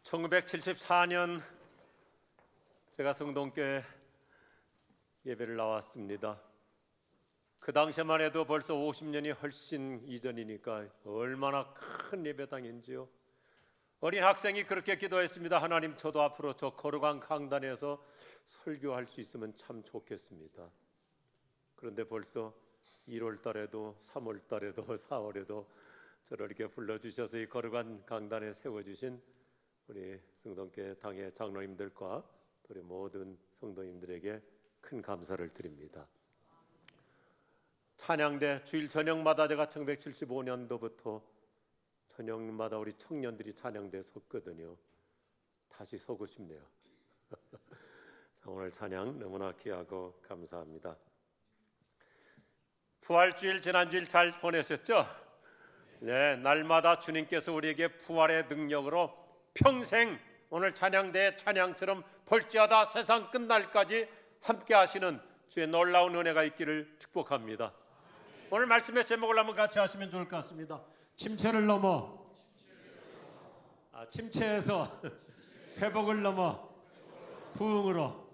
1974년 제가 성동교회 예배를 나왔습니다. 그 당시만 해도 벌써 50년이 훨씬 이전이니까 얼마나 큰 예배당인지요. 어린 학생이 그렇게 기도했습니다. 하나님, 저도 앞으로 저 거룩한 강단에서 설교할 수 있으면 참 좋겠습니다. 그런데 벌써 1월 달에도 3월 달에도 4월에도 저를 이렇게 불러주셔서 이 거룩한 강단에 세워주신 우리 성동교회 당의 장로님들과 우리 모든 성도님들에게 큰 감사를 드립니다. 찬양대 주일 저녁마다 제가 1975년도부터 저녁마다 우리 청년들이 찬양대에 섰거든요. 다시 서고 싶네요. 오늘 찬양 너무나 귀하고 감사합니다. 부활주일 지난주일 잘 보내셨죠? 네, 날마다 주님께서 우리에게 부활의 능력으로 평생 오늘 찬양대의 찬양처럼 볼지어다 세상 끝날까지 함께 하시는 주의 놀라운 은혜가 있기를 축복합니다. 오늘 말씀의 제목을 한번 같이 하시면 좋을 것 같습니다. 침체를 넘어 침체에서 회복을 넘어 부흥으로.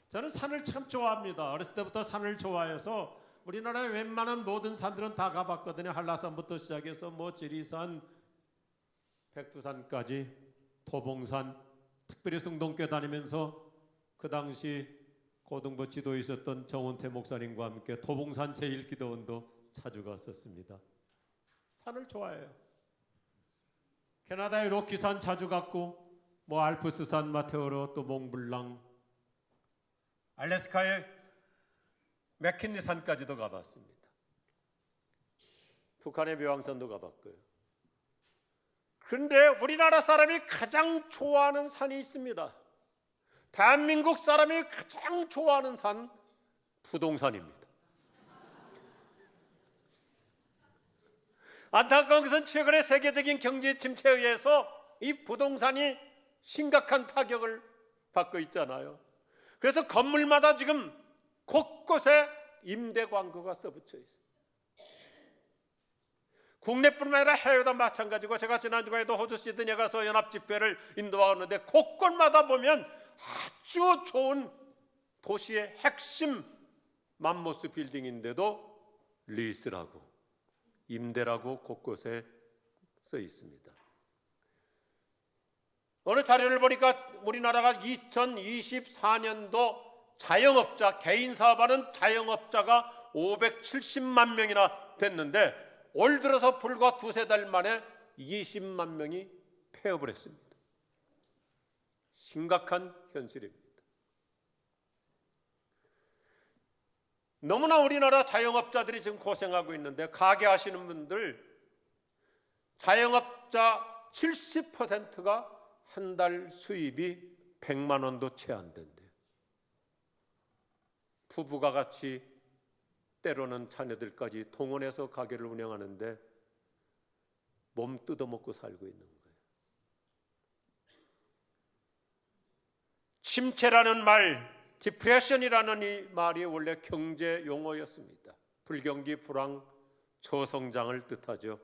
저는 산을 참 좋아합니다. 어렸을 때부터 산을 좋아해서 우리나라의 웬만한 모든 산들은 다 가봤거든요. 한라산부터 시작해서 지리산, 백두산까지, 도봉산, 특별히 성동교회 다니면서 그 당시 고등부 지도에 있었던 정원태 목사님과 함께 도봉산 제1기도원도 자주 갔었습니다. 산을 좋아해요. 캐나다의 로키산 자주 갔고 알프스산 마테오로 또 몽블랑, 알래스카의 맥킨리 산까지도 가봤습니다. 북한의 묘항산도 가봤고요. 그런데 우리나라 사람이 가장 좋아하는 산이 있습니다. 대한민국 사람이 가장 좋아하는 산, 부동산입니다. 안타까운 것은 최근에 세계적인 경제 침체에 의해서 이 부동산이 심각한 타격을 받고 있잖아요. 그래서 건물마다 지금 곳곳에 임대 광고가 써붙여 있어요. 국내뿐만 아니라 해외도 마찬가지고, 제가 지난주에도 호주 시드니에 가서 연합집회를 인도하는데 곳곳마다 보면 아주 좋은 도시의 핵심 맘모스 빌딩인데도 리스라고, 임대라고 곳곳에 써 있습니다. 어느 자료를 보니까 우리나라가 2024년도 자영업자, 개인 사업하는 자영업자가 570만 명이나 됐는데 올 들어서 불과 두세 달 만에 20만 명이 폐업을 했습니다. 심각한 현실입니다. 너무나 우리나라 자영업자들이 지금 고생하고 있는데, 가게 하시는 분들 자영업자 70%가 한 달 수입이 100만 원도 채 안 된대요. 부부가 같이 때로는 자녀들까지 동원해서 가게를 운영하는데 몸 뜯어먹고 살고 있는 거예요. 침체라는 말, 디프레션이라는 이 말이 원래 경제 용어였습니다. 불경기, 불황, 저성장을 뜻하죠.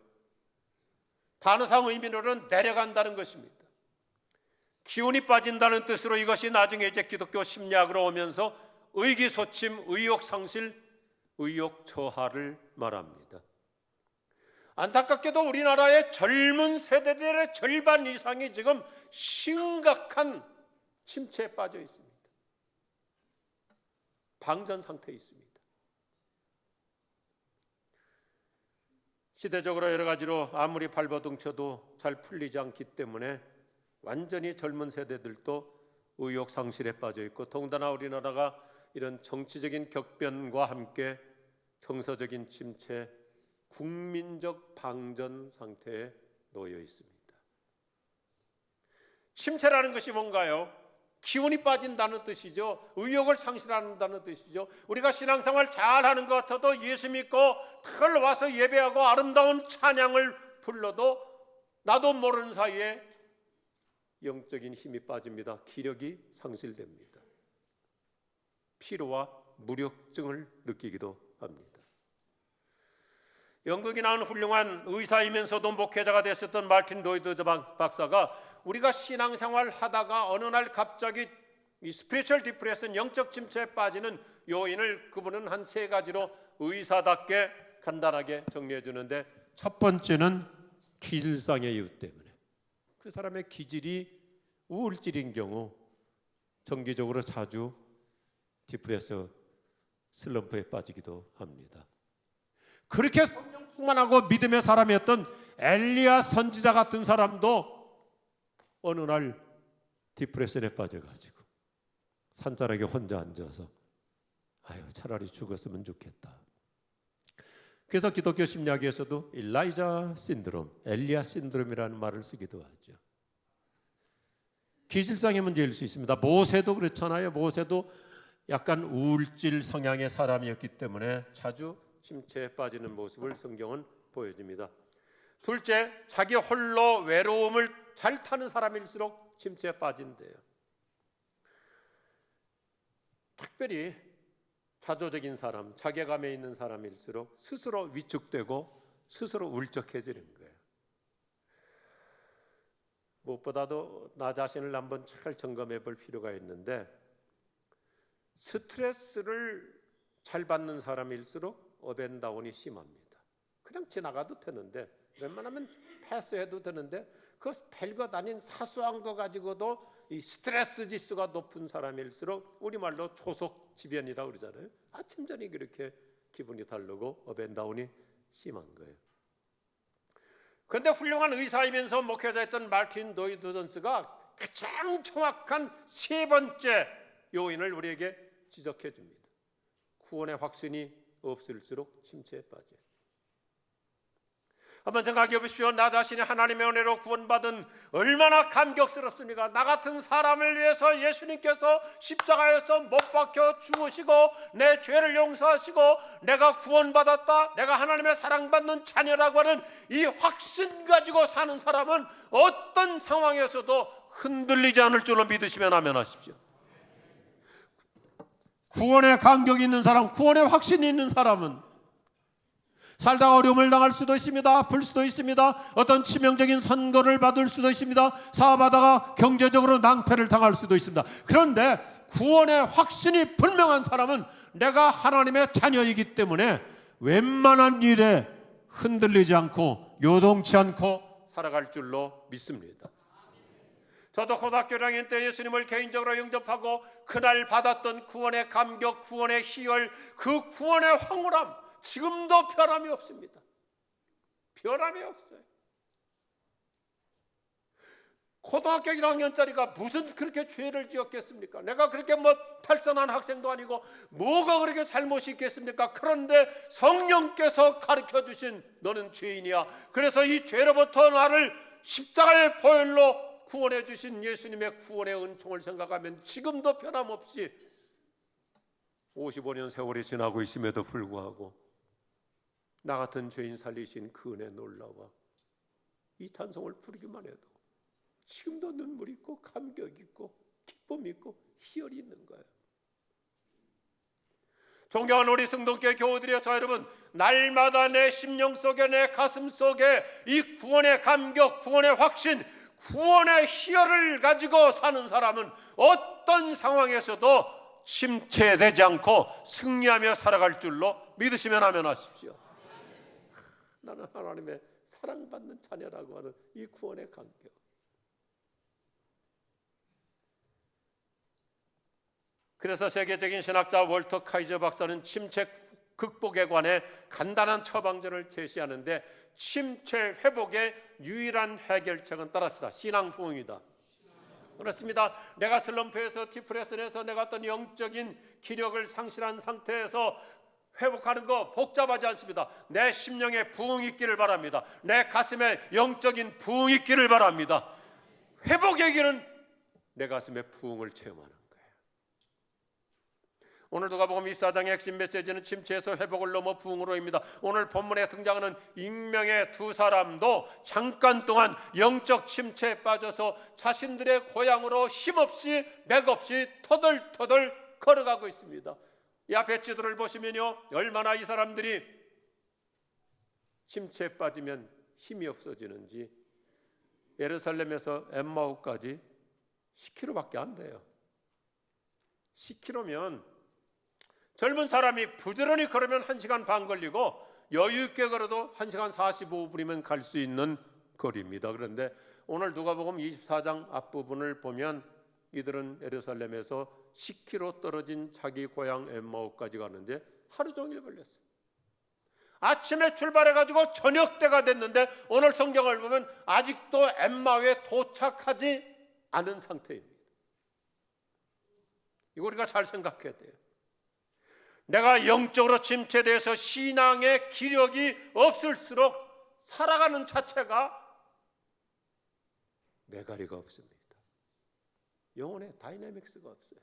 단어상 의미로는 내려간다는 것입니다. 기운이 빠진다는 뜻으로 이것이 나중에 이제 기독교 심리학으로 오면서 의기소침, 의욕상실, 의욕저하를 말합니다. 안타깝게도 우리나라의 젊은 세대들의 절반 이상이 지금 심각한 침체에 빠져 있습니다. 방전 상태에 있습니다. 시대적으로 여러 가지로 아무리 발버둥쳐도 잘 풀리지 않기 때문에 완전히 젊은 세대들도 의욕상실에 빠져 있고, 더군다나 우리나라가 이런 정치적인 격변과 함께 정서적인 침체, 국민적 방전 상태에 놓여 있습니다. 침체라는 것이 뭔가요? 기운이 빠진다는 뜻이죠. 의욕을 상실한다는 뜻이죠. 우리가 신앙생활 잘하는 것 같아도 예수 믿고 늘 와서 예배하고 아름다운 찬양을 불러도 나도 모르는 사이에 영적인 힘이 빠집니다. 기력이 상실됩니다. 피로와 무력증을 느끼기도 합니다. 영국에 나온 훌륭한 의사이면서도 목회자가 됐었던 마틴 로이드 박사가 우리가 신앙생활 하다가 어느 날 갑자기 이 스피리추얼 디프레션, 영적 침체에 빠지는 요인을 그분은 한 3가지로 의사답게 간단하게 정리해 주는데, 첫 번째는 기질상의 이유 때문에, 그 사람의 기질이 우울질인 경우 정기적으로 자주 디프레션, 슬럼프에 빠지기도 합니다. 그렇게 성령 충만하고 믿음의 사람이었던 엘리야 선지자 같은 사람도 어느 날 디프레션에 빠져가지고 산자락에 혼자 앉아서 아유 차라리 죽었으면 좋겠다. 그래서 기독교 심리학에서도 일라이자 신드롬, 엘리야 신드롬이라는 말을 쓰기도 하죠. 기질상의 문제일 수 있습니다. 모세도 그렇잖아요. 모세도 약간 우울질 성향의 사람이었기 때문에 자주 침체에 빠지는 모습을 성경은 보여줍니다. 둘째, 자기 홀로 외로움을 잘 타는 사람일수록 침체에 빠진대요. 특별히 자조적인 사람, 자괴감에 있는 사람일수록 스스로 위축되고 스스로 울적해지는 거예요. 무엇보다도 나 자신을 한번 잘 점검해 볼 필요가 있는데, 스트레스를 잘 받는 사람일수록 업앤다운이 심합니다. 그냥 지나가도 되는데, 웬만하면 패스해도 되는데, 그 별것 아닌 사소한 거 가지고도 이 스트레스 지수가 높은 사람일수록 우리말로 초속지변이라고 그러잖아요. 아침 전이 그렇게 기분이 다르고 업앤다운이 심한 거예요. 그런데 훌륭한 의사이면서 목회자였던 마틴 로이드 존스가 가장 정확한 3번째 요인을 우리에게 지적해 줍니다. 구원의 확신이 없을수록 침체에 빠져요. 한번 생각해 보십시오. 나 자신이 하나님의 은혜로 구원받은 얼마나 감격스럽습니까? 나 같은 사람을 위해서 예수님께서 십자가에서 못 박혀 죽으시고 내 죄를 용서하시고 내가 구원받았다, 내가 하나님의 사랑받는 자녀라고 하는 이 확신 가지고 사는 사람은 어떤 상황에서도 흔들리지 않을 줄로 믿으시면 아멘하십시오. 구원의 감격이 있는 사람, 구원의 확신이 있는 사람은 살다가 어려움을 당할 수도 있습니다. 아플 수도 있습니다. 어떤 치명적인 선고를 받을 수도 있습니다. 사업하다가 경제적으로 낭패를 당할 수도 있습니다. 그런데 구원의 확신이 분명한 사람은 내가 하나님의 자녀이기 때문에 웬만한 일에 흔들리지 않고 요동치 않고 살아갈 줄로 믿습니다. 저도 고등학교 1학년 때 예수님을 개인적으로 영접하고 그날 받았던 구원의 감격, 구원의 희열, 그 구원의 황홀함, 지금도 변함이 없습니다. 변함이 없어요. 고등학교 1학년짜리가 무슨 그렇게 죄를 지었겠습니까? 내가 그렇게 탈선한 학생도 아니고 뭐가 그렇게 잘못이 있겠습니까? 그런데 성령께서 가르쳐 주신 너는 죄인이야. 그래서 이 죄로부터 나를 십자가의 보혈로 구원해 주신 예수님의 구원의 은총을 생각하면 지금도 변함없이 55년 세월이 지나고 있음에도 불구하고 나 같은 죄인 살리신 그 은혜 놀라워 이 찬송을 부르기만 해도 지금도 눈물 있고 감격 있고 기쁨 있고 희열이 있는 거예요. 존경하는 우리 성동교회 교우들이여, 저 여러분, 날마다 내 심령 속에, 내 가슴 속에 이 구원의 감격, 구원의 확신, 구원의 희열을 가지고 사는 사람은 어떤 상황에서도 침체되지 않고 승리하며 살아갈 줄로 믿으시면 아멘하십시오. 나는 하나님의 사랑받는 자녀라고 하는 이 구원의 감격. 그래서 세계적인 신학자 월터 카이저 박사는 침체 극복에 관해 간단한 처방전을 제시하는데, 침체 회복의 유일한 해결책은 따라합시다. 신앙 부흥이다. 그렇습니다. 내가 슬럼프에서, 디프레션에서 내가 어떤 영적인 기력을 상실한 상태에서 회복하는 거 복잡하지 않습니다. 내 심령에 부흥이 있기를 바랍니다. 내 가슴에 영적인 부흥이 있기를 바랍니다. 회복의 길은 내 가슴에 부흥을 체험하는 거예요. 오늘 누가복음 24장의 핵심 메시지는 침체에서 회복을 넘어 부흥으로입니다. 오늘 본문에 등장하는 익명의 2사람도 잠깐 동안 영적 침체에 빠져서 자신들의 고향으로 힘없이 맥없이 터덜터덜 걸어가고 있습니다. 이 앞에 지도를 보시면요, 얼마나 이 사람들이 침체에 빠지면 힘이 없어지는지 예루살렘에서 엠마오까지 10km밖에 안 돼요. 10km면 젊은 사람이 부지런히 걸으면 1시간 반 걸리고 여유 있게 걸어도 1시간 45분이면 갈 수 있는 거리입니다. 그런데 오늘 누가복음 24장 앞부분을 보면 이들은 예루살렘에서 10km 떨어진 자기 고향 엠마오까지 가는데 하루 종일 걸렸어요. 아침에 출발해가지고 저녁 때가 됐는데 오늘 성경을 보면 아직도 엠마오에 도착하지 않은 상태입니다. 이거 우리가 잘 생각해야 돼요. 내가 영적으로 침체돼서 신앙의 기력이 없을수록 살아가는 자체가 매가리가 없습니다. 영혼의 다이내믹스가 없어요.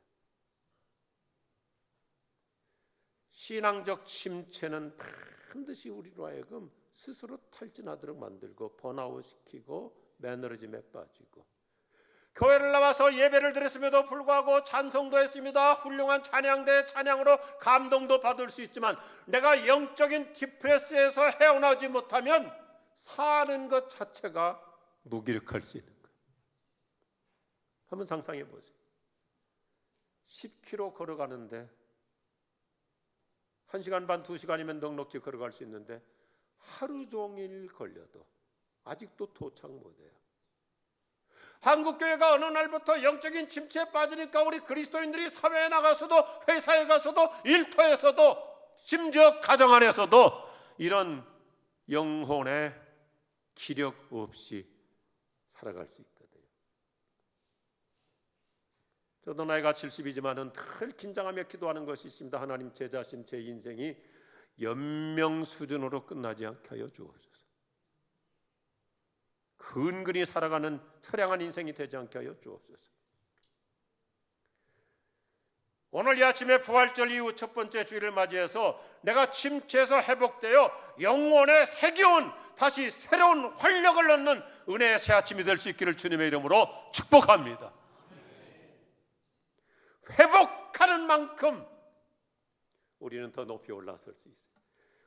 신앙적 침체는 반드시 우리로 하여금 스스로 탈진하도록 만들고 번아웃시키고 매너리즘에 빠지고, 교회를 나와서 예배를 드렸음에도 불구하고 찬송도 했습니다. 훌륭한 찬양대 찬양으로 감동도 받을 수 있지만 내가 영적인 디프레스에서 헤어나오지 못하면 사는 것 자체가 무기력할 수 있는 거예요. 한번 상상해 보세요. 10km 걸어가는데 1시간 반, 2시간이면 넉넉히 걸어갈 수 있는데 하루 종일 걸려도 아직도 도착 못해요. 한국교회가 어느 날부터 영적인 침체에 빠지니까 우리 그리스도인들이 사회에 나가서도, 회사에 가서도, 일터에서도, 심지어 가정 안에서도 이런 영혼의 기력 없이 살아갈 수 있거든요. 저도 나이가 70이지만은 늘 긴장하며 기도하는 것이 있습니다. 하나님, 제 자신, 제 인생이 연명 수준으로 끝나지 않게 하여 주옵소서. 근근히 살아가는 처량한 인생이 되지 않게 하여 주옵소서. 오늘 이 아침에 부활절 이후 첫 번째 주일을 맞이해서 내가 침체에서 회복되어 영혼에 새겨온 다시 새로운 활력을 얻는 은혜의 새 아침이 될 수 있기를 주님의 이름으로 축복합니다. 회복하는 만큼 우리는 더 높이 올라설 수 있어요.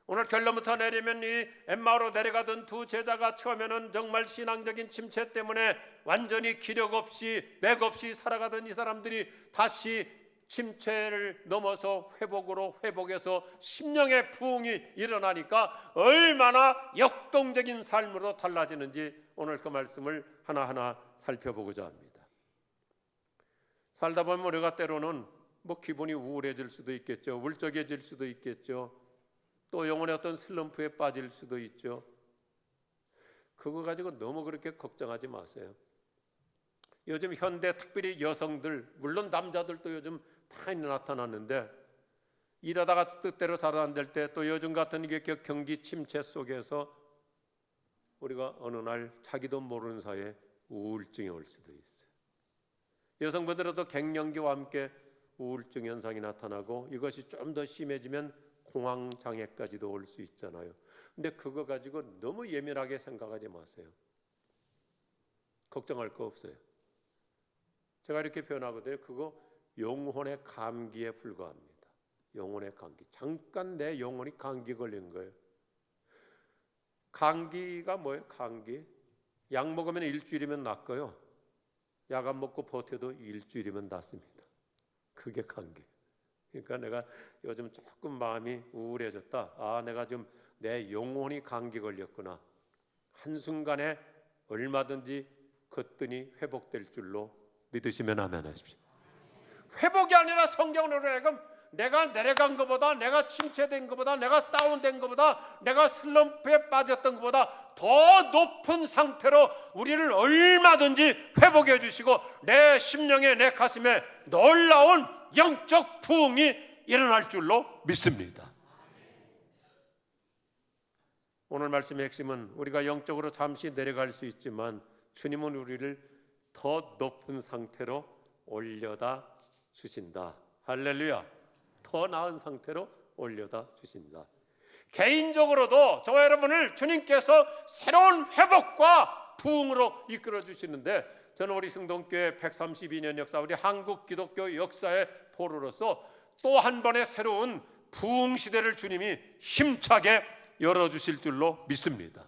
오늘 결론부터 내리면 이 엠마오로 내려가던 두 제자가 처음에는 정말 신앙적인 침체 때문에 완전히 기력 없이 맥 없이 살아가던 이 사람들이 다시 침체를 넘어서 회복해서 심령의 부흥이 일어나니까 얼마나 역동적인 삶으로 달라지는지 오늘 그 말씀을 하나하나 살펴보고자 합니다. 살다 보면 우리가 때로는 기분이 우울해질 수도 있겠죠. 울적해질 수도 있겠죠. 또 영혼의 어떤 슬럼프에 빠질 수도 있죠. 그거 가지고 너무 그렇게 걱정하지 마세요. 요즘 현대 특별히 여성들, 물론 남자들도 요즘 많이 나타나는데 일하다가 뜻대로 잘 안 될 때, 또 요즘 같은 경기 침체 속에서 우리가 어느 날 자기도 모르는 사이에 우울증이 올 수도 있어요. 여성분들은 갱년기와 함께 우울증 현상이 나타나고 이것이 좀 더 심해지면 공황장애까지도 올 수 있잖아요. 근데 그거 가지고 너무 예민하게 생각하지 마세요. 걱정할 거 없어요. 제가 이렇게 표현하거든요. 그거 영혼의 감기에 불과합니다. 영혼의 감기. 잠깐 내 영혼이 감기 걸린 거예요. 감기가 뭐예요? 감기. 약 먹으면 일주일이면 낫고요. 약 안 먹고 버텨도 일주일이면 낫습니다. 그게 감기. 그러니까 내가 요즘 조금 마음이 우울해졌다. 내가 좀 내 영혼이 감기 걸렸구나. 한순간에 얼마든지 거뜬히 회복될 줄로 믿으시면 아멘 하십시오. 회복이 아니라 성경으로 하여금 내가 내려간 것보다, 내가 침체된 것보다, 내가 다운된 것보다, 내가 슬럼프에 빠졌던 것보다 더 높은 상태로 우리를 얼마든지 회복해 주시고 내 심령에, 내 가슴에 놀라운 영적 부흥이 일어날 줄로 믿습니다. 오늘 말씀의 핵심은 우리가 영적으로 잠시 내려갈 수 있지만 주님은 우리를 더 높은 상태로 올려다 주신다. 할렐루야. 더 나은 상태로 올려다 주신다. 개인적으로도 저와 여러분을 주님께서 새로운 회복과 부흥으로 이끌어 주시는데, 저는 우리 승동교회 132년 역사, 우리 한국 기독교 역사의 포로로서 또 한 번의 새로운 부흥 시대를 주님이 힘차게 열어주실 줄로 믿습니다.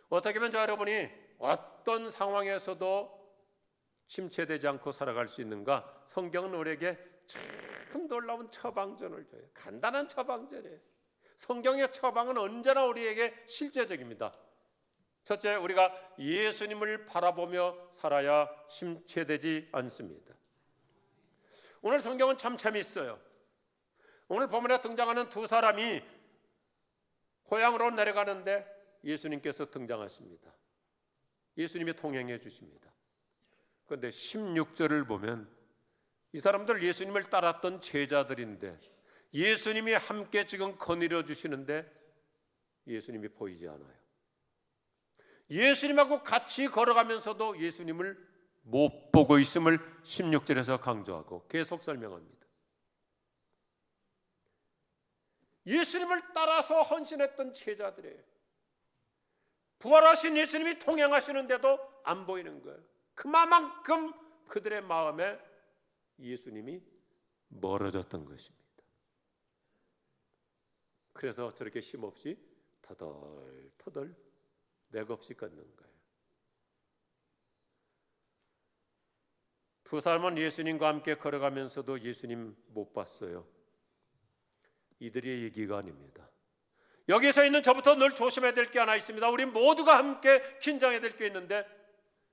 어떻게 하면 여러분이 어떤 상황에서도 침체되지 않고 살아갈 수 있는가? 성경은 우리에게 참 놀라운 처방전을 줘요. 간단한 처방전이에요. 성경의 처방은 언제나 우리에게 실제적입니다. 첫째, 우리가 예수님을 바라보며 살아야 침체되지 않습니다. 오늘 성경은 참 재미있어요. 오늘 본문에 등장하는 두 사람이 고향으로 내려가는데 예수님께서 등장하십니다. 예수님이 동행해 주십니다. 그런데 16절을 보면 이 사람들 예수님을 따랐던 제자들인데 예수님이 함께 지금 거느려 주시는데 예수님이 보이지 않아요. 예수님하고 같이 걸어가면서도 예수님을 못 보고 있음을 16절에서 강조하고 계속 설명합니다. 예수님을 따라서 헌신했던 제자들이에요. 부활하신 예수님이 동행하시는데도 안 보이는 거예요. 그만큼 그들의 마음에 예수님이 멀어졌던 것입니다. 그래서 저렇게 힘없이 터덜터덜 맥없이 걷는 거예요. 두 사람은 예수님과 함께 걸어가면서도 예수님 못 봤어요. 이들의 얘기가 아닙니다. 여기서 있는 저부터 늘 조심해야 될 게 하나 있습니다. 우리 모두가 함께 긴장해야 될 게 있는데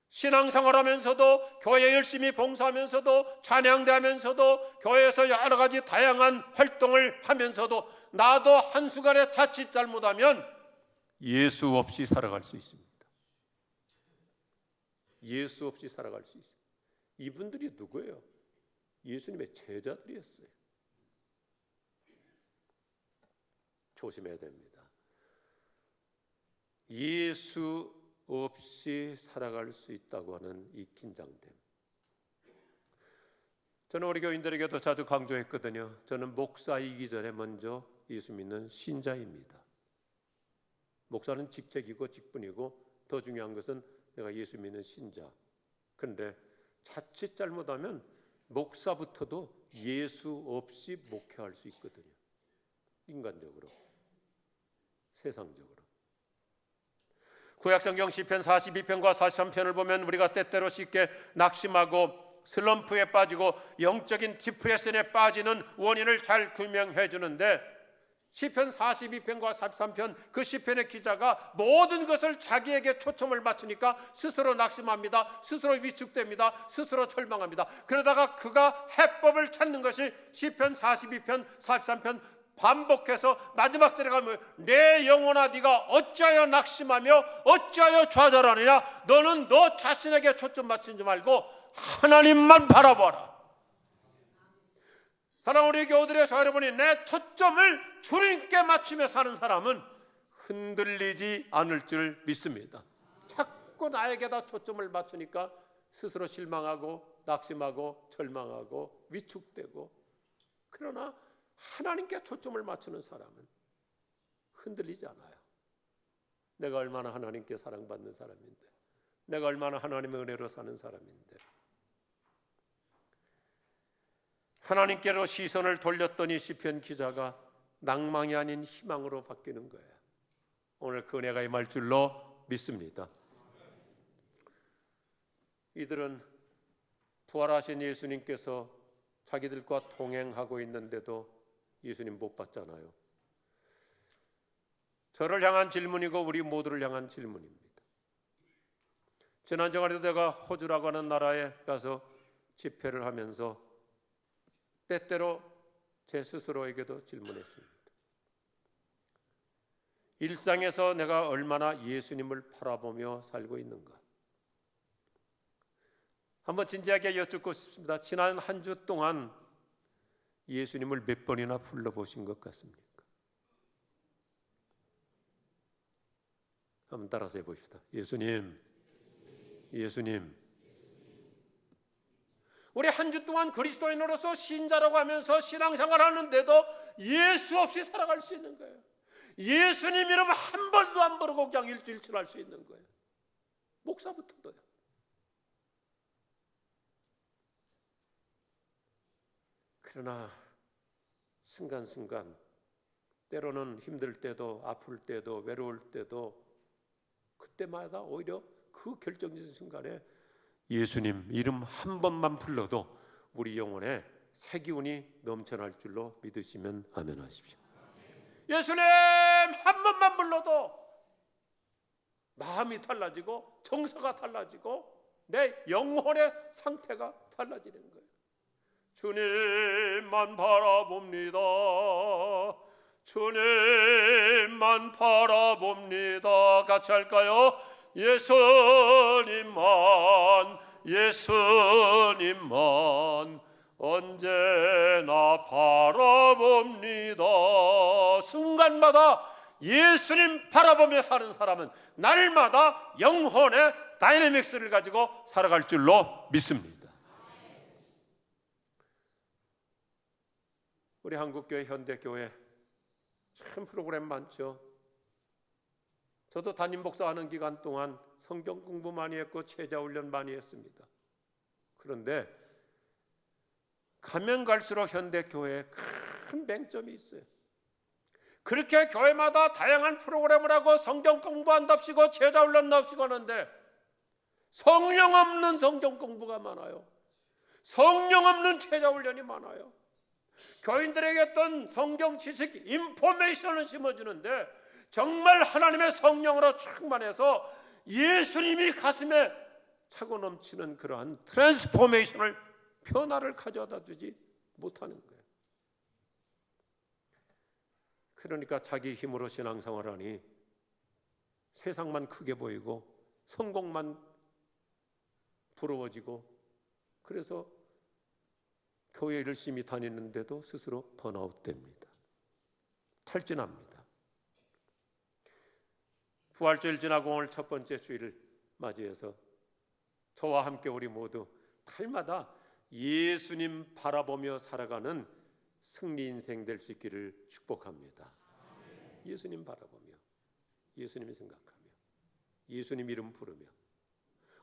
신앙생활하면서도 교회 열심히 봉사하면서도 찬양대하면서도 교회에서 여러 가지 다양한 활동을 하면서도 나도 한순간에 자칫 잘못하면 예수 없이 살아갈 수 있습니다. 예수 없이 살아갈 수 있습니다. 이분들이 누구예요? 예수님의 제자들이었어요. 조심해야 됩니다. 예수 없이 살아갈 수 있다고 하는 이 긴장됨. 저는 우리 교인들에게도 자주 강조했거든요. 저는 목사이기 전에 먼저 예수 믿는 신자입니다. 목사는 직책이고 직분이고 더 중요한 것은 내가 예수 믿는 신자. 그런데 자칫 잘못하면 목사부터도 예수 없이 목회할 수 있거든요. 인간적으로, 세상적으로. 구약성경 시편 42편과 43편을 보면 우리가 때때로 쉽게 낙심하고 슬럼프에 빠지고 영적인 디프레션에 빠지는 원인을 잘 규명해 주는데 시편 42편과 43편 그 시편의 기자가 모든 것을 자기에게 초점을 맞추니까 스스로 낙심합니다. 스스로 위축됩니다. 스스로 절망합니다. 그러다가 그가 해법을 찾는 것이 시편 42편, 43편 반복해서 마지막 절에 가면 내 영혼아 네가 어찌하여 낙심하며 어찌하여 좌절하느냐. 너는 너 자신에게 초점 맞추지 말고 하나님만 바라봐라. 사랑하는 우리 교우들의 저 여러분이 내 초점을 주님께 맞추며 사는 사람은 흔들리지 않을 줄 믿습니다. 자꾸 나에게다 초점을 맞추니까 스스로 실망하고 낙심하고 절망하고 위축되고, 그러나 하나님께 초점을 맞추는 사람은 흔들리지 않아요. 내가 얼마나 하나님께 사랑받는 사람인데, 내가 얼마나 하나님의 은혜로 사는 사람인데. 하나님께로 시선을 돌렸더니 시편 기자가 낭망이 아닌 희망으로 바뀌는 거예요. 오늘 그 은혜가 임할 줄로 믿습니다. 이들은 부활하신 예수님께서 자기들과 동행하고 있는데도 예수님 못 봤잖아요. 저를 향한 질문이고 우리 모두를 향한 질문입니다. 지난 주간에도 내가 호주라고 하는 나라에 가서 집회를 하면서 때때로 제 스스로에게도 질문했습니다. 일상에서 내가 얼마나 예수님을 바라보며 살고 있는가? 한번 진지하게 여쭙고 싶습니다. 지난 한 주 동안 예수님을 몇 번이나 불러보신 것 같습니까? 한번 따라서 해봅시다. 예수님, 예수님. 우리 한 주 동안 그리스도인으로서 신자라고 하면서 신앙생활 하는데도 예수 없이 살아갈 수 있는 거예요. 예수님 이름 한 번도 안 부르고 그냥 일주일 지날 수 있는 거예요. 목사부터도요. 그러나 순간순간 때로는 힘들 때도, 아플 때도, 외로울 때도, 그때마다 오히려 그 결정적인 순간에 예수님 이름 한 번만 불러도 우리 영혼에 새 기운이 넘쳐날 줄로 믿으시면 아멘 하십시오. 예수님 한 번만 불러도 마음이 달라지고 정서가 달라지고 내 영혼의 상태가 달라지는 거예요. 주님만 바라봅니다. 주님만 바라봅니다. 같이 할까요? 예수님만, 예수님만 언제나 바라봅니다. 순간마다 예수님 바라보며 사는 사람은 날마다 영혼의 다이내믹스를 가지고 살아갈 줄로 믿습니다. 우리 한국교회, 현대교회 참 프로그램 많죠. 저도 담임 목사하는 기간 동안 성경 공부 많이 했고 제자 훈련 많이 했습니다. 그런데 가면 갈수록 현대교회에 큰 맹점이 있어요. 그렇게 교회마다 다양한 프로그램을 하고 성경 공부한답시고 제자 훈련답시고 하는데 성령 없는 성경 공부가 많아요. 성령 없는 제자 훈련이 많아요. 교인들에게 어떤 성경 지식, 인포메이션을 심어주는데 정말 하나님의 성령으로 충만해서 예수님이 가슴에 차고 넘치는 그러한 트랜스포메이션을, 변화를 가져다 주지 못하는 거예요. 그러니까 자기 힘으로 신앙생활하니 세상만 크게 보이고 성공만 부러워지고, 그래서 교회 열심히 다니는데도 스스로 번아웃 됩니다. 탈진합니다. 부활주일 지나고 오늘 첫 번째 주일을 맞이해서 저와 함께 우리 모두 달마다 예수님 바라보며 살아가는 승리 인생 될 수 있기를 축복합니다. 예수님 바라보며, 예수님 생각하며, 예수님 이름 부르며,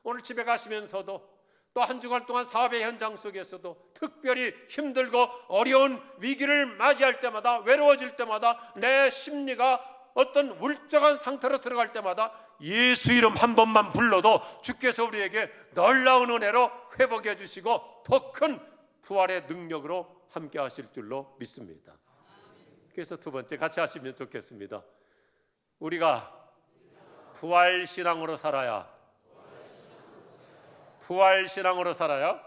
오늘 집에 가시면서도 또 한 주간 동안 사업의 현장 속에서도 특별히 힘들고 어려운 위기를 맞이할 때마다, 외로워질 때마다, 내 심리가 어떤 울적한 상태로 들어갈 때마다 예수 이름 한 번만 불러도 주께서 우리에게 놀라운 은혜로 회복해 주시고 더 큰 부활의 능력으로 함께 하실 줄로 믿습니다. 그래서 두 번째 같이 하시면 좋겠습니다. 우리가 부활신앙으로 살아야, 부활신앙으로 살아야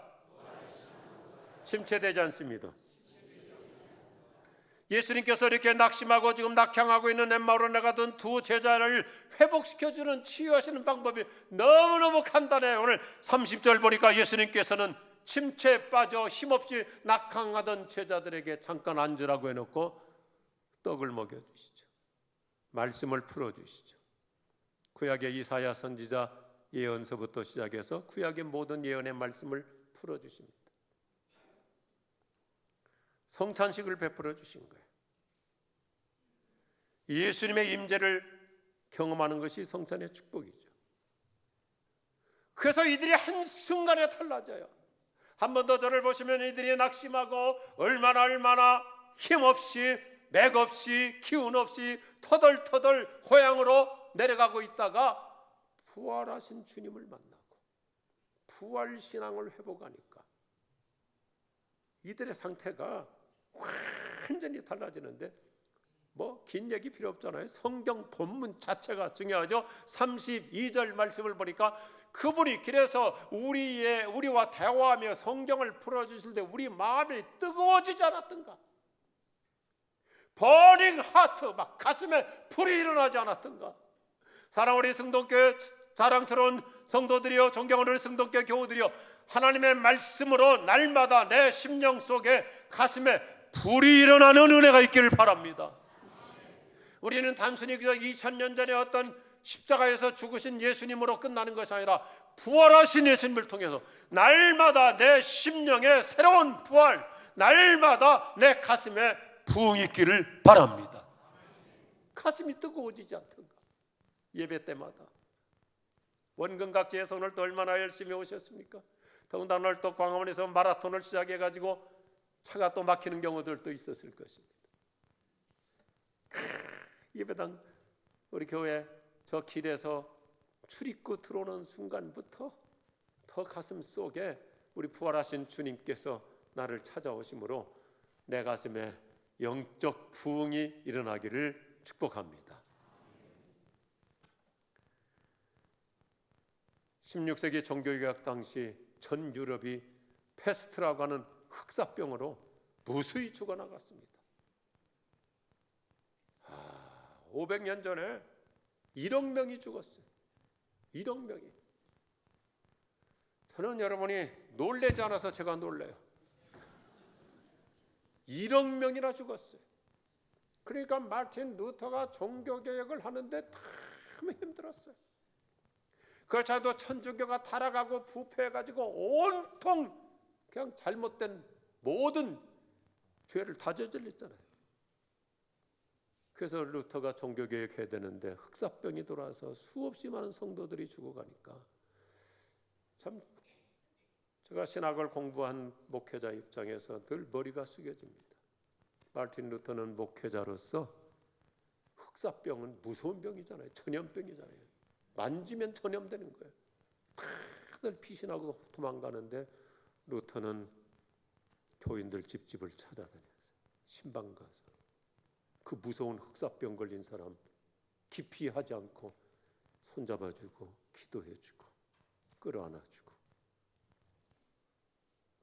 침체되지 않습니다. 예수님께서 이렇게 낙심하고 지금 낙향하고 있는 엠마오로 가던 두 제자를 회복시켜주는, 치유하시는 방법이 너무너무 간단해요. 오늘 30절 보니까 예수님께서는 침체에 빠져 힘없이 낙향하던 제자들에게 잠깐 앉으라고 해놓고 떡을 먹여주시죠. 말씀을 풀어주시죠. 구약의 이사야 선지자 예언서부터 시작해서 구약의 모든 예언의 말씀을 풀어주십니다. 성찬식을 베풀어 주신 거예요. 예수님의 임재를 경험하는 것이 성찬의 축복이죠. 그래서 이들이 한순간에 달라져요. 한 번 더 저를 보시면 이들이 낙심하고 얼마나 힘없이, 맥없이, 기운 없이 터덜터덜 고향으로 내려가고 있다가 부활하신 주님을 만나고 부활신앙을 회복하니까 이들의 상태가 완전히 달라지는데, 뭐 긴 얘기 필요 없잖아요. 성경 본문 자체가 중요하죠. 32절 말씀을 보니까 그분이 그래서 우리와 대화하며 성경을 풀어주실 때 우리 마음이 뜨거워지지 않았던가? 버닝 하트, 막 가슴에 불이 일어나지 않았던가? 사랑하는 우리 성도교회 자랑스러운 성도들이여, 존경하는 우리 성도교회 교우들이여, 하나님의 말씀으로 날마다 내 심령 속에 가슴에 불이 일어나는 은혜가 있기를 바랍니다. 우리는 단순히 2000년 전에 어떤 십자가에서 죽으신 예수님으로 끝나는 것이 아니라 부활하신 예수님을 통해서 날마다 내 심령에 새로운 부활, 날마다 내 가슴에 부흥이 있기를 바랍니다. 가슴이 뜨거워지지 않던가? 예배 때마다 원근각지에서 오늘 또 얼마나 열심히 오셨습니까? 더군다나 오늘 또 광화문에서 마라톤을 시작해가지고 차가 또 막히는 경우들도 있었을 것입니다. 예배당 우리 교회 저 길에서 출입구 들어오는 순간부터 더 가슴 속에 우리 부활하신 주님께서 나를 찾아오심으로 내 가슴에 영적 부흥이 일어나기를 축복합니다. 16세기 종교개혁 당시 전 유럽이 페스트라고 하는 흑사병으로 무수히 죽어나갔습니다. 500년 전에 1억 명이 죽었어요. 1억 명이. 저는 여러분이 놀라지 않아서 제가 놀래요. 1억 명이나 죽었어요. 그러니까 마틴 루터가 종교개혁을 하는데 참 힘들었어요. 그렇지않아도 천주교가 타락하고 부패해가지고 온통 그냥 잘못된 모든 죄를 다 저질렀잖아요. 그래서 루터가 종교개혁해야 되는데 흑사병이 돌아서 수없이 많은 성도들이 죽어가니까 참 제가 신학을 공부한 목회자 입장에서 늘 머리가 숙여집니다. 마틴 루터는 목회자로서 흑사병은 무서운 병이잖아요. 전염병이잖아요. 만지면 전염되는 거예요. 다들 피신하고 도망가는데 루터는 교인들 집집을 찾아다녔어요. 신방 가서 그 무서운 흑사병 걸린 사람 깊이 하지 않고 손잡아주고 기도해주고 끌어안아주고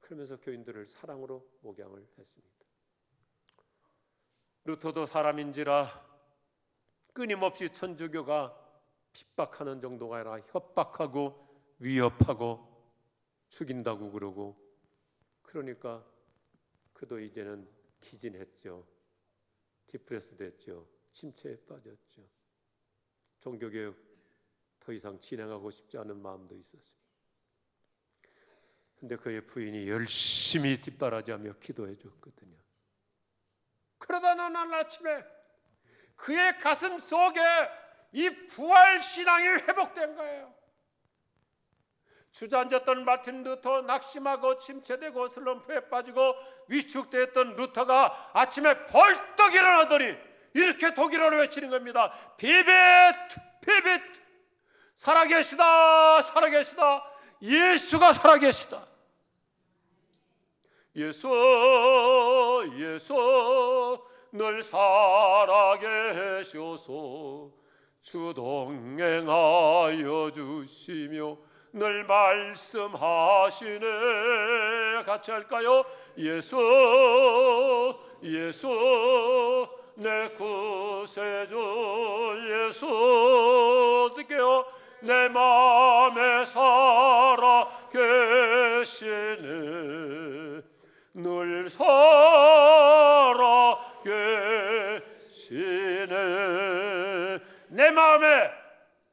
그러면서 교인들을 사랑으로 목양을 했습니다. 루터도 사람인지라 끊임없이 천주교가 핍박하는 정도가 아니라 협박하고 위협하고 죽인다고 그러고 그러니까 그도 이제는 기진했죠. 디프레스 됐죠. 침체에 빠졌죠. 종교개혁 더 이상 진행하고 싶지 않은 마음도 있었어요. 근데 그의 부인이 열심히 뒷바라지하며 기도해 줬거든요. 그러다 어느 아침에 그의 가슴 속에 이 부활 신앙이 회복된 거예요. 주저앉았던 마틴 루터, 낙심하고 침체되고 슬럼프에 빠지고 위축되었던 루터가 아침에 벌떡 일어나더니 이렇게 독일어로 외치는 겁니다. 비빗 비빗 살아계시다 살아계시다 예수가 살아계시다. 예수 예수 늘 살아계셔서 주 동행하여 주시며 늘 말씀하시네. 같이 할까요? 예수 예수 내 구세주 예수 어떻게요? 내 마음에 살아 계시네. 늘 살아 계시네. 내 마음에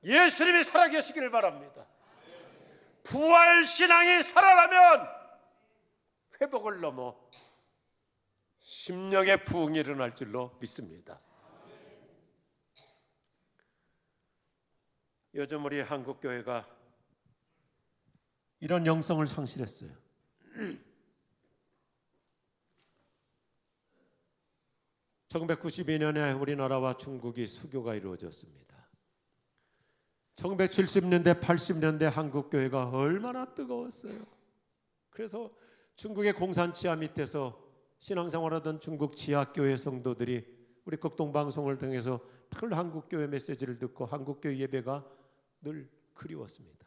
예수님이 살아 계시기를 바랍니다. 부활신앙이 살아나면 회복을 넘어 심령의 부흥이 일어날 줄로 믿습니다. 요즘 우리 한국교회가 이런 영성을 상실했어요. (1992년에) 우리나라와 중국이 수교가 이루어졌습니다. 1970년대 80년대 한국교회가 얼마나 뜨거웠어요. 그래서 중국의 공산치하 밑에서 신앙생활하던 중국 지하교회 성도들이 우리 극동방송을 통해서 늘 한국교회 메시지를 듣고 한국교회 예배가 늘 그리웠습니다.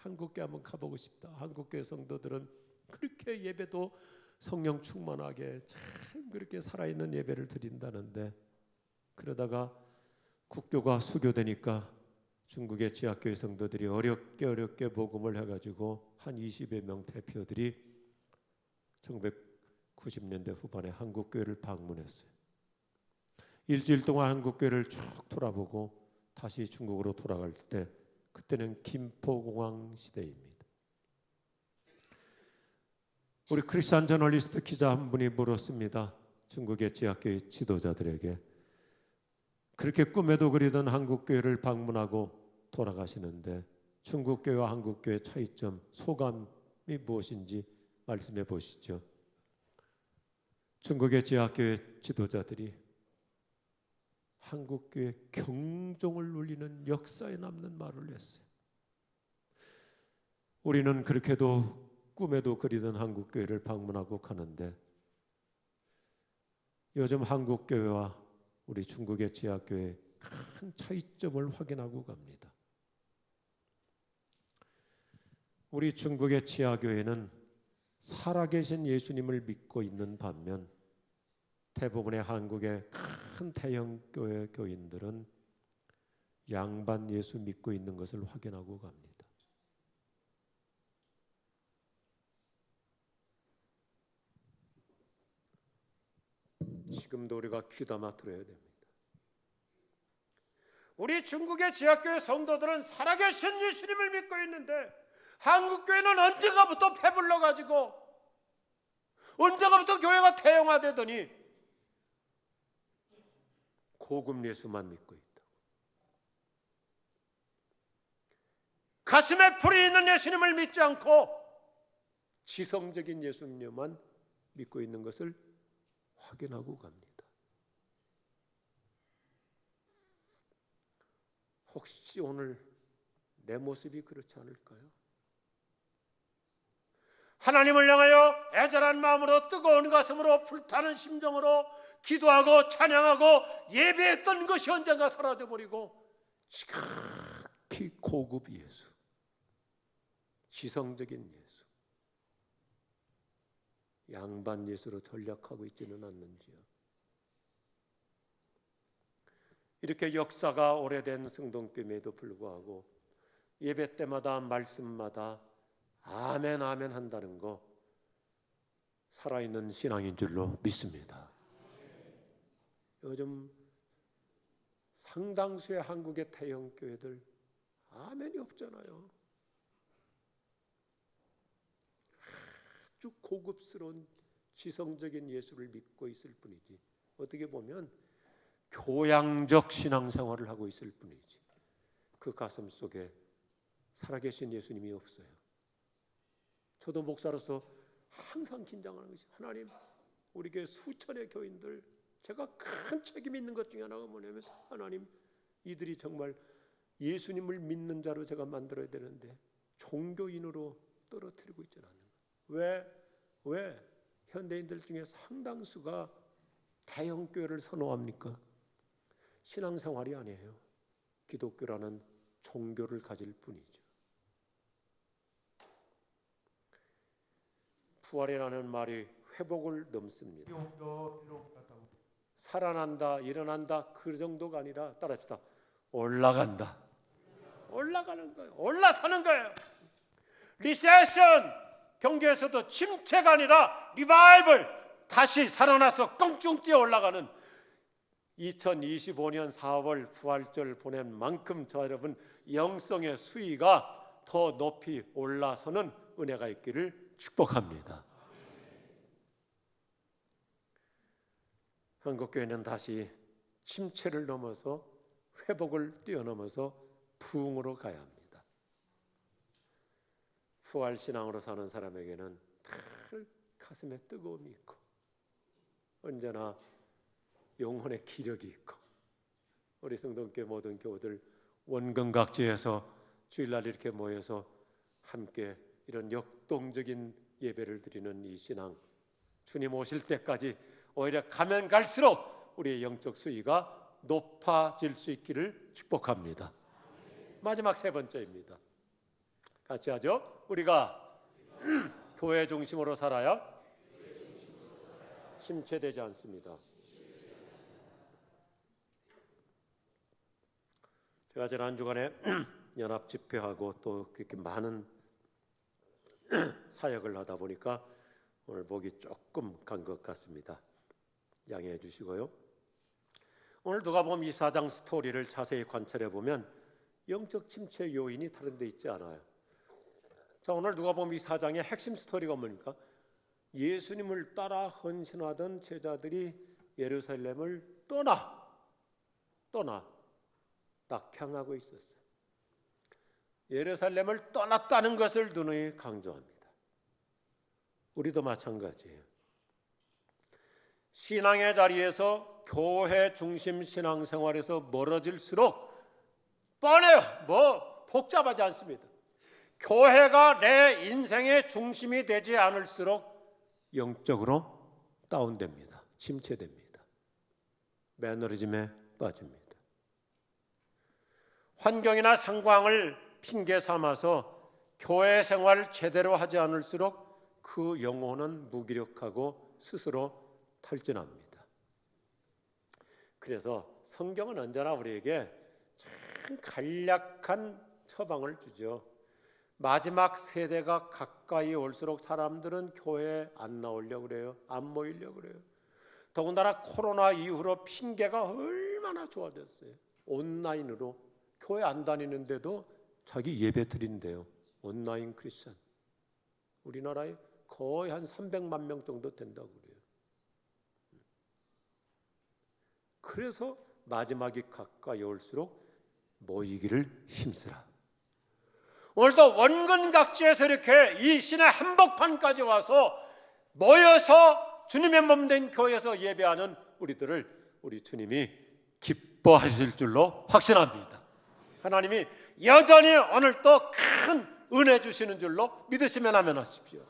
한국교회 한번 가보고 싶다. 한국교회 성도들은 그렇게 예배도 성령 충만하게 참 그렇게 살아있는 예배를 드린다는데, 그러다가 국교가 수교되니까 중국의 지하교회 성도들이 어렵게 복음을 해가지고 한 20여 명 대표들이 1990년대 후반에 한국교회를 방문했어요. 일주일 동안 한국교회를 쭉 돌아보고 다시 중국으로 돌아갈 때, 그때는 김포공항 시대입니다. 우리 크리스찬 저널리스트 기자 한 분이 물었습니다. 중국의 지하교회 지도자들에게. 그렇게 꿈에도 그리던 한국교회를 방문하고 돌아가시는데 중국교회와 한국교회의 차이점, 소감이 무엇인지 말씀해 보시죠. 중국의 지하교회 지도자들이 한국교회 경종을 울리는 역사에 남는 말을 했어요. 우리는 그렇게도 꿈에도 그리던 한국교회를 방문하고 가는데 요즘 한국교회와 우리 중국의 지하교회 큰 차이점을 확인하고 갑니다. 우리 중국의 지하교회는 살아계신 예수님을 믿고 있는 반면 대부분의 한국의 큰 대형교회 교인들은 양반 예수 믿고 있는 것을 확인하고 갑니다. 지금도 우리가 귀담아 들어야 됩니다. 우리 중국의 지하교회 성도들은 살아계신 예수님을 믿고 있는데 한국교회는 언젠가부터 배불러가지고 언젠가부터 교회가 태형화되더니 고급 예수만 믿고 있다. 가슴에 풀이 있는 예수님을 믿지 않고 지성적인 예수님만 믿고 있는 것을 확인하고 갑니다. 혹시 오늘 내 모습이 그렇지 않을까요? 하나님을 향하여 애절한 마음으로 뜨거운 가슴으로 불타는 심정으로 기도하고 찬양하고 예배했던 것이 언젠가 사라져버리고 지극히 고급 예수, 지성적인 예수, 양반 예수로 전락하고 있지는 않는지요. 이렇게 역사가 오래된 성동교회에도 불구하고 예배 때마다 말씀마다 아멘 아멘 한다는 거 살아있는 신앙인 줄로 믿습니다. 요즘 상당수의 한국의 대형교회들 아멘이 없잖아요. 아주 고급스러운 지성적인 예수를 믿고 있을 뿐이지 어떻게 보면 교양적 신앙생활을 하고 있을 뿐이지 그 가슴 속에 살아계신 예수님이 없어요. 저도 목사로서 항상 긴장하는 것이 하나님 우리 교회 수천의 교인들 제가 큰 책임 있는 것 중에 하나가 뭐냐면 하나님 이들이 정말 예수님을 믿는 자로 제가 만들어야 되는데 종교인으로 떨어뜨리고 있지는 않는 거예요. 왜 현대인들 중에 상당수가 대형교회를 선호합니까? 신앙생활이 아니에요. 기독교라는 종교를 가질 뿐이죠. 부활이라는 말이 회복을 넘습니다. 살아난다, 일어난다 그 정도가 아니라 따라합시다. 올라간다. 올라가는 거예요. 올라서는 거예요. 리세션 경계에서도 침체가 아니라 리바이벌 다시 살아나서 껑충 뛰어 올라가는 2025년 4월 부활절 보낸 만큼 저 여러분 영성의 수위가 더 높이 올라서는 은혜가 있기를 축복합니다. 한국교회는 다시 침체를 넘어서 회복을 뛰어넘어서 부흥으로 가야 합니다. 부활신앙으로 사는 사람에게는 늘 가슴에 뜨거움이 있고 언제나 영혼의 기력이 있고 우리 성동교회 모든 교우들 원근각지에서 주일날 이렇게 모여서 함께 이런 역동적인 예배를 드리는 이 신앙 주님 오실 때까지 오히려 가면 갈수록 우리의 영적 수위가 높아질 수 있기를 축복합니다. 마지막 세 번째입니다. 같이 하죠. 우리가 교회 중심으로 살아야 침체되지 않습니다. 제가 지난 주간에 연합 집회하고 또 그렇게 많은 사역을 하다 보니까 오늘 목이 조금 간 것 같습니다. 양해해 주시고요. 오늘 누가복음 24장 스토리를 자세히 관찰해 보면 영적 침체 요인이 다른 데 있지 않아요. 자, 오늘 누가복음 24장의 핵심 스토리가 뭡니까? 예수님을 따라 헌신하던 제자들이 예루살렘을 떠나 딱 향하고 있었어요. 예루살렘을 떠났다는 것을 누누이 강조합니다. 우리도 마찬가지예요. 신앙의 자리에서 교회 중심 신앙생활에서 멀어질수록 뻔해요. 뭐 복잡하지 않습니다. 교회가 내 인생의 중심이 되지 않을수록 영적으로 다운됩니다. 침체됩니다. 매너리즘에 빠집니다. 환경이나 상황을 핑계 삼아서 교회 생활 제대로 하지 않을수록 그 영혼은 무기력하고 스스로 탈진합니다. 그래서 성경은 언제나 우리에게 참 간략한 처방을 주죠. 마지막 세대가 가까이 올수록 사람들은 교회에 안 나오려고 그래요. 안 모이려고 그래요. 더군다나 코로나 이후로 핑계가 얼마나 좋아졌어요. 온라인으로 교회 안 다니는데도 자기 예배 드린대요. 온라인 크리스천. 우리나라에 거의 한 300만 명 정도 된다고 그래요. 그래서 마지막이 가까이 올수록 모이기를 힘쓰라. 오늘도 원근각지에서 이렇게 이 신의 한복판까지 와서 모여서 주님의 몸 된 교회에서 예배하는 우리들을 우리 주님이 기뻐하실 줄로 확신합니다. 하나님이 여전히 오늘도 큰 은혜 주시는 줄로 믿으시면 아멘하십시오.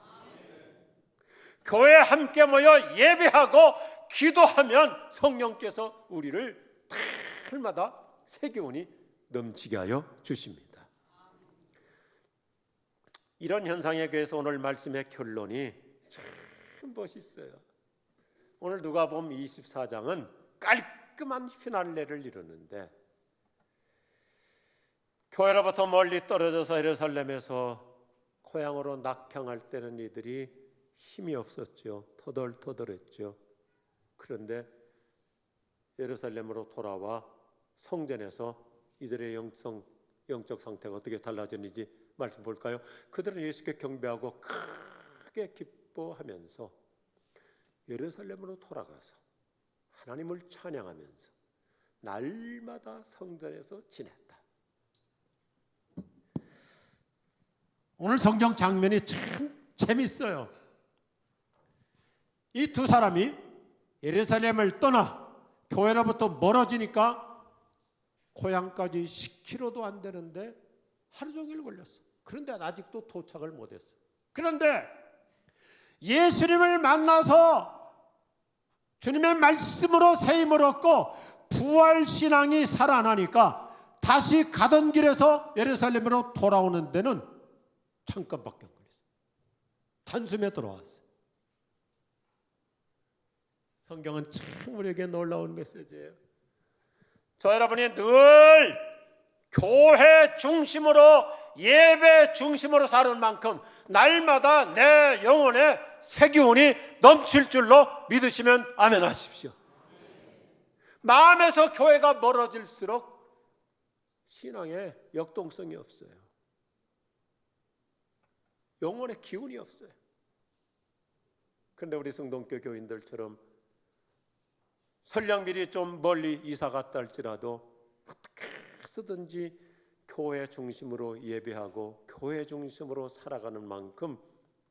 교회에 함께 모여 예배하고 기도하면 성령께서 우리를 날마다 새 기운이 넘치게 하여 주십니다. 이런 현상에 대해서 오늘 말씀의 결론이 참 멋있어요. 오늘 누가복음 24장은 깔끔한 피날레를 이루는데, 교회로부터 멀리 떨어져서 예루살렘에서 고향으로 낙향할 때는 이들이 힘이 없었죠. 터덜터덜했죠. 그런데 예루살렘으로 돌아와 성전에서 이들의 영적 상태가 어떻게 달라졌는지 말씀 볼까요? 그들은 예수께 경배하고 크게 기뻐하면서 예루살렘으로 돌아가서 하나님을 찬양하면서 날마다 성전에서 지냈다. 오늘 성경 장면이 참 재밌어요. 이 두 사람이 예루살렘을 떠나 교회로부터 멀어지니까 고향까지 10km도 안 되는데 하루 종일 걸렸어. 그런데 아직도 도착을 못했어. 그런데 예수님을 만나서 주님의 말씀으로 새 힘을 얻고 부활신앙이 살아나니까 다시 가던 길에서 예루살렘으로 돌아오는 데는 잠깐밖에 안 걸렸어요. 단숨에 돌아왔어요. 성경은 참 우리에게 놀라운 메시지예요. 저 여러분이 늘 교회 중심으로 예배 중심으로 사는 만큼 날마다 내 영혼에 새 기운이 넘칠 줄로 믿으시면 아멘 하십시오. 마음에서 교회가 멀어질수록 신앙에 역동성이 없어요. 영혼의 기운이 없어요. 그런데 우리 성동교 교인들처럼 설령 미리 좀 멀리 이사 갔다 할지라도 어떻게 쓰든지 교회 중심으로 예배하고 교회 중심으로 살아가는 만큼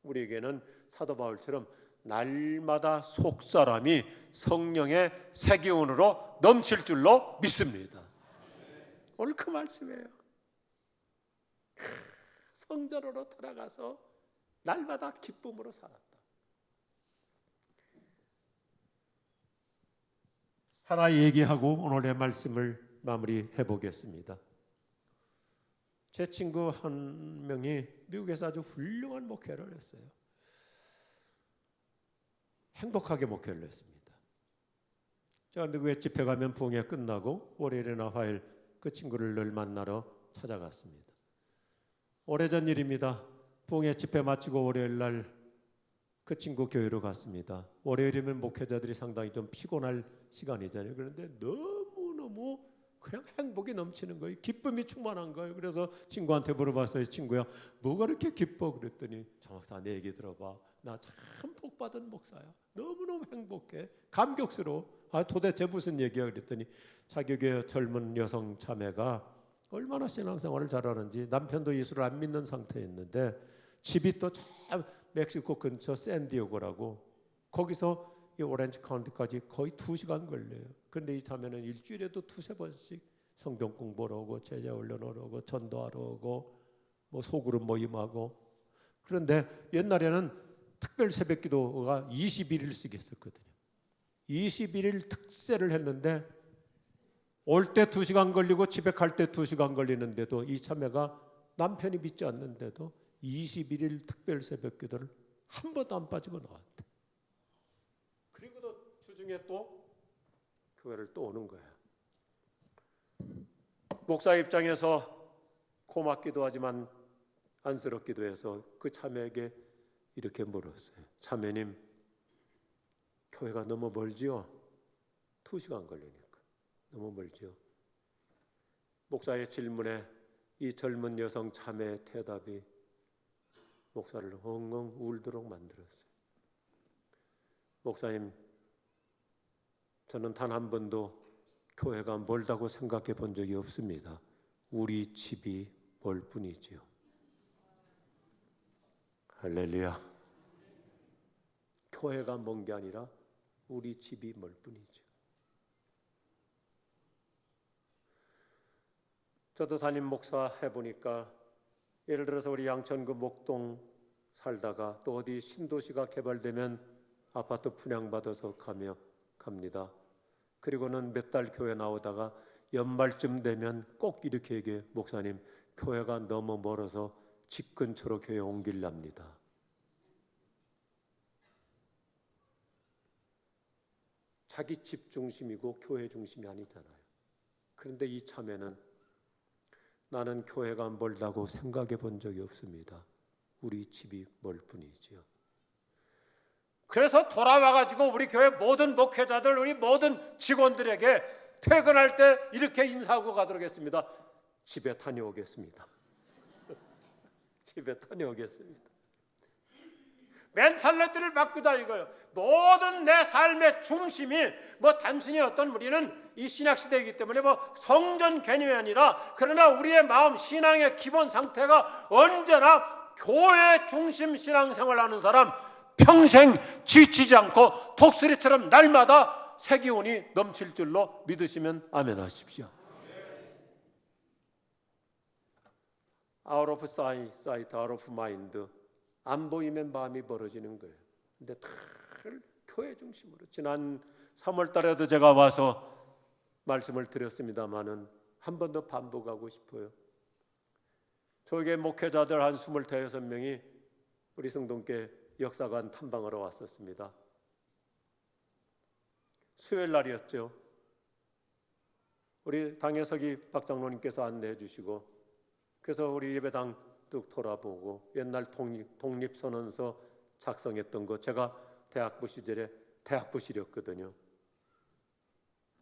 우리에게는 사도 바울처럼 날마다 속사람이 성령의 새 기운으로 넘칠 줄로 믿습니다. 오늘 그 말씀이에요. 성전으로 돌아가서 날마다 기쁨으로 살았다. 하나 얘기하고 오늘의 말씀을 마무리해 보겠습니다. 제 친구 한 명이 미국에서 아주 훌륭한 목회를 했어요. 행복하게 목회를 했습니다. 제가 미국에 집회 가면 부흥회 끝나고 월요일이나 화요일 그 친구를 늘 만나러 찾아갔습니다. 오래전 일입니다. 부흥회 집회 마치고 월요일 날 그 친구 교회로 갔습니다. 월요일이면 목회자들이 상당히 좀 피곤할 시간이잖아요. 그런데 너무너무 그냥 행복이 넘치는 거예요. 기쁨이 충만한 거예요. 그래서 친구한테 물어봤어요. 친구야, 뭐가 그렇게 기뻐? 그랬더니 저 목사 내 얘기 들어봐. 나 참 복받은 목사야. 너무너무 행복해. 감격스러워. 도대체 무슨 얘기야? 그랬더니 자기 교회 젊은 여성 자매가 얼마나 신앙생활을 잘하는지, 남편도 예수를 안 믿는 상태였는데 집이 또 참 멕시코 근처 샌디에고라고, 거기서 이 오렌지 카운티까지 거의 2시간 걸려요. 그런데 이 자매는 일주일에도 2-3번씩 성경 공부하러 오고 제자 훈련하러 오고 전도하러 오고 뭐 소그룹 모임하고. 그런데 옛날에는 특별 새벽 기도가 21일씩 있었거든요. 21일 특세를 했는데 올 때 2시간 걸리고 집에 갈 때 2시간 걸리는데도 이 자매가 남편이 믿지 않는데도 21일 특별 새벽 기도를 한 번도 안 빠지고 나왔대. 그리고 또 주중에 또 교회를 또 오는 거야. 목사 입장에서 고맙기도 하지만 안쓰럽기도 해서 그 자매에게 이렇게 물었어요. 자매님, 교회가 너무 멀지요? 2시간 걸리니까 너무 멀지요? 목사의 질문에 이 젊은 여성 자매의 대답이 목사를 엉엉 울도록 만들었어요. 목사님, 저는 단 한 번도 교회가 멀다고 생각해 본 적이 없습니다. 우리 집이 멀 뿐이지요. 할렐루야. 교회가 먼 게 아니라 우리 집이 멀 뿐이죠. 저도 담임 목사 해보니까 예를 들어서 우리 양천구 목동 살다가 또 어디 신도시가 개발되면 아파트 분양받아서 갑니다. 그리고는 몇 달 교회 나오다가 연말쯤 되면 꼭 이렇게 얘기해요. 목사님, 교회가 너무 멀어서 집 근처로 교회 옮기랍니다. 자기 집 중심이고 교회 중심이 아니잖아요. 그런데 이 참에는 나는 교회가 멀다고 생각해 본 적이 없습니다. 우리 집이 멀 뿐이지요. 그래서 돌아와가지고 우리 교회 모든 목회자들, 우리 모든 직원들에게 퇴근할 때 이렇게 인사하고 가도록 했습니다. 집에 다녀오겠습니다. 집에 다녀오겠습니다. 멘탈리티를 바꾸자 이거예요. 모든 내 삶의 중심이 뭐 단순히 어떤 우리는 이 신약 시대이기 때문에 뭐 성전 개념이 아니라 그러나 우리의 마음 신앙의 기본 상태가 언제나 교회 중심 신앙생활하는 사람 평생 지치지 않고 독수리처럼 날마다 새 기운이 넘칠 줄로 믿으시면 아멘 하십시오. Out of sight, out of mind. 안 보이면 마음이 벌어지는 거예요. 근데 늘 교회 중심으로. 지난 3월 달에도 제가 와서 말씀을 드렸습니다마는 한 번 더 반복하고 싶어요. 저에게 목회자들 한 25명이 우리 성동교회 역사관 탐방하러 왔었습니다. 수요일 날이었죠. 우리 당회석이 박 장로님께서 안내해 주시고 그래서 우리 예배당 뚝 돌아보고 옛날 독립선언서 작성했던 거 제가 대학부 시절에 대학부실이었거든요.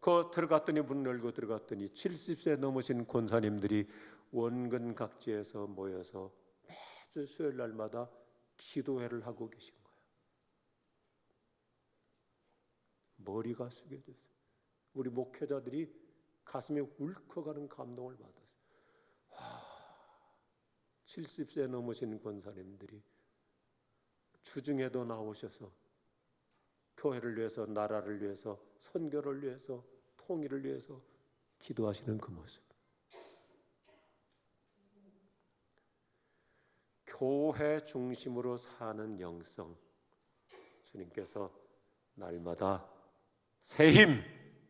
그 들어갔더니 문 열고 들어갔더니 70세 넘으신 권사님들이 원근 각지에서 모여서 매주 수요일 날마다 기도회를 하고 계신 거예요. 머리가 숙여졌어요. 우리 목회자들이 가슴이 울컥하는 감동을 받았어요. 70세 넘으신 권사님들이 주중에도 나오셔서 교회를 위해서, 나라를 위해서, 선교를 위해서, 통일을 위해서 기도하시는 그 모습. 교회 중심으로 사는 영성, 주님께서 날마다 새 힘,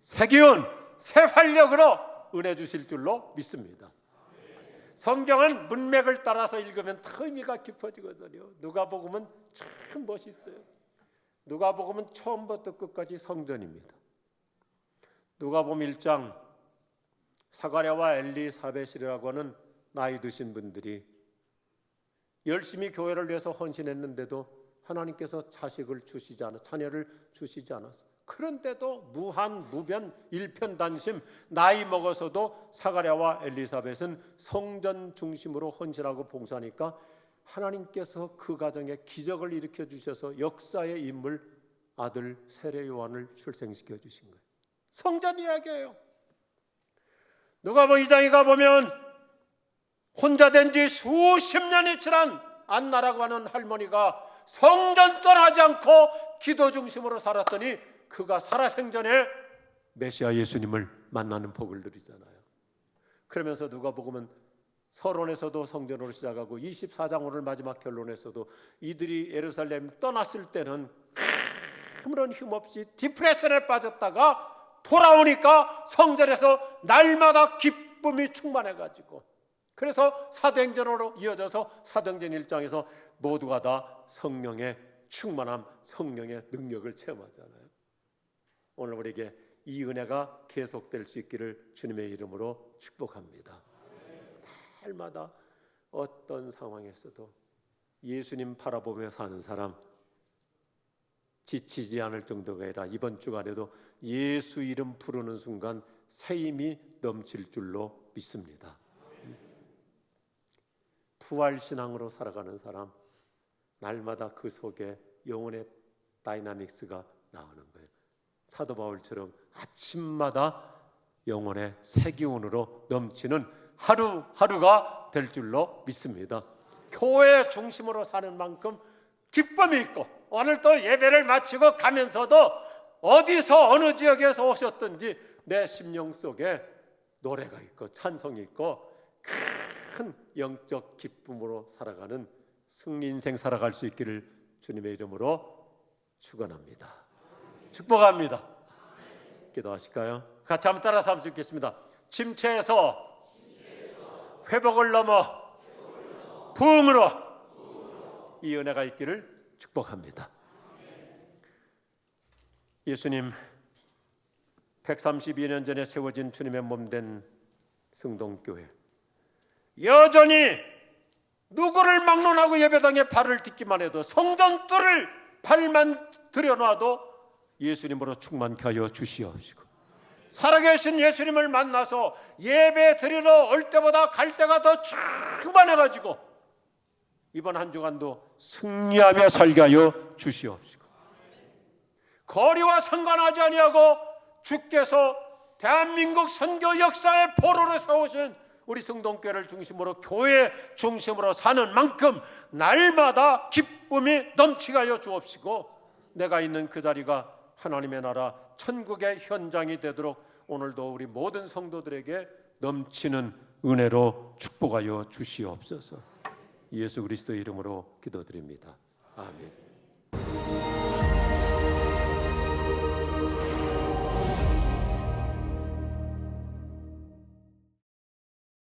새 기운, 새 활력으로 은혜 주실 줄로 믿습니다. 성경은 문맥을 따라서 읽으면 더 의미가 깊어지거든요. 누가복음은 참 멋있어요. 누가복음은 처음부터 끝까지 성전입니다. 누가복음 1장 사가랴와 엘리사벳이라고 하는 나이 드신 분들이 열심히 교회를 위해서 헌신했는데도 하나님께서 자식을 주시지 않아, 자녀를 주시지 않았어요. 그런데도 무한, 무변, 일편단심, 나이 먹어서도 사가랴와 엘리사벳은 성전 중심으로 헌신하고 봉사하니까 하나님께서 그 가정에 기적을 일으켜 주셔서 역사의 인물 아들 세례 요한을 출생시켜 주신 거예요. 성전 이야기예요. 누가복음 2장에 가보면 혼자 된 지 수십 년이 지난 안나라고 하는 할머니가 성전 떠나지 않고 기도 중심으로 살았더니 그가 살아생전에 메시아 예수님을 만나는 복을 누리잖아요. 그러면서 누가복음은 서론에서도 성전으로 시작하고 24장 오늘 마지막 결론에서도 이들이 예루살렘 떠났을 때는 아무런 힘없이 디프레션에 빠졌다가 돌아오니까 성전에서 날마다 기쁨이 충만해가지고, 그래서 사도행전으로 이어져서 사도행전 1장에서 모두가 다 성령의 충만함, 성령의 능력을 체험하잖아요. 오늘 우리에게 이 은혜가 계속될 수 있기를 주님의 이름으로 축복합니다. 날마다 어떤 상황에서도 예수님 바라보며 사는 사람, 지치지 않을 정도가 아니라 이번 주간에도 예수 이름 부르는 순간 새 힘이 넘칠 줄로 믿습니다. 부활신앙으로 살아가는 사람, 날마다 그 속에 영혼의 다이나믹스가 나오는 거예요. 사도 바울처럼 아침마다 영혼의 새 기운으로 넘치는 하루하루가 될 줄로 믿습니다. 교회 중심으로 사는 만큼 기쁨이 있고, 오늘 또 예배를 마치고 가면서도 어디서 어느 지역에서 오셨든지 내 심령 속에 노래가 있고 찬송이 있고 큰 영적 기쁨으로 살아가는 승리 인생 살아갈 수 있기를 주님의 이름으로 축원합니다. 축복합니다. 기도하실까요? 같이 한번 따라서 한번 읽겠습니다. 침체에서 회복을 넘어 부흥으로 이 은혜가 있기를 축복합니다. 예수님 132년 전에 세워진 주님의 몸된 승동교회, 여전히 누구를 막론하고 예배당에 발을 딛기만 해도 성전 뜰을 발만 들여놔도 예수님으로 충만케 하여 주시옵시고, 살아계신 예수님을 만나서 예배 드리러 올 때보다 갈 때가 더 충만해가지고 이번 한 주간도 승리하며 살게 하여 주시옵시고, 거리와 상관하지 아니하고 주께서 대한민국 선교 역사의 보루를 세우신 우리 승동교회를 중심으로 교회 중심으로 사는 만큼 날마다 기쁨이 넘치게 하여 주옵시고, 내가 있는 그 자리가 하나님의 나라 천국의 현장이 되도록 오늘도 우리 모든 성도들에게 넘치는 은혜로 축복하여 주시옵소서. 예수 그리스도의 이름으로 기도드립니다. 아멘.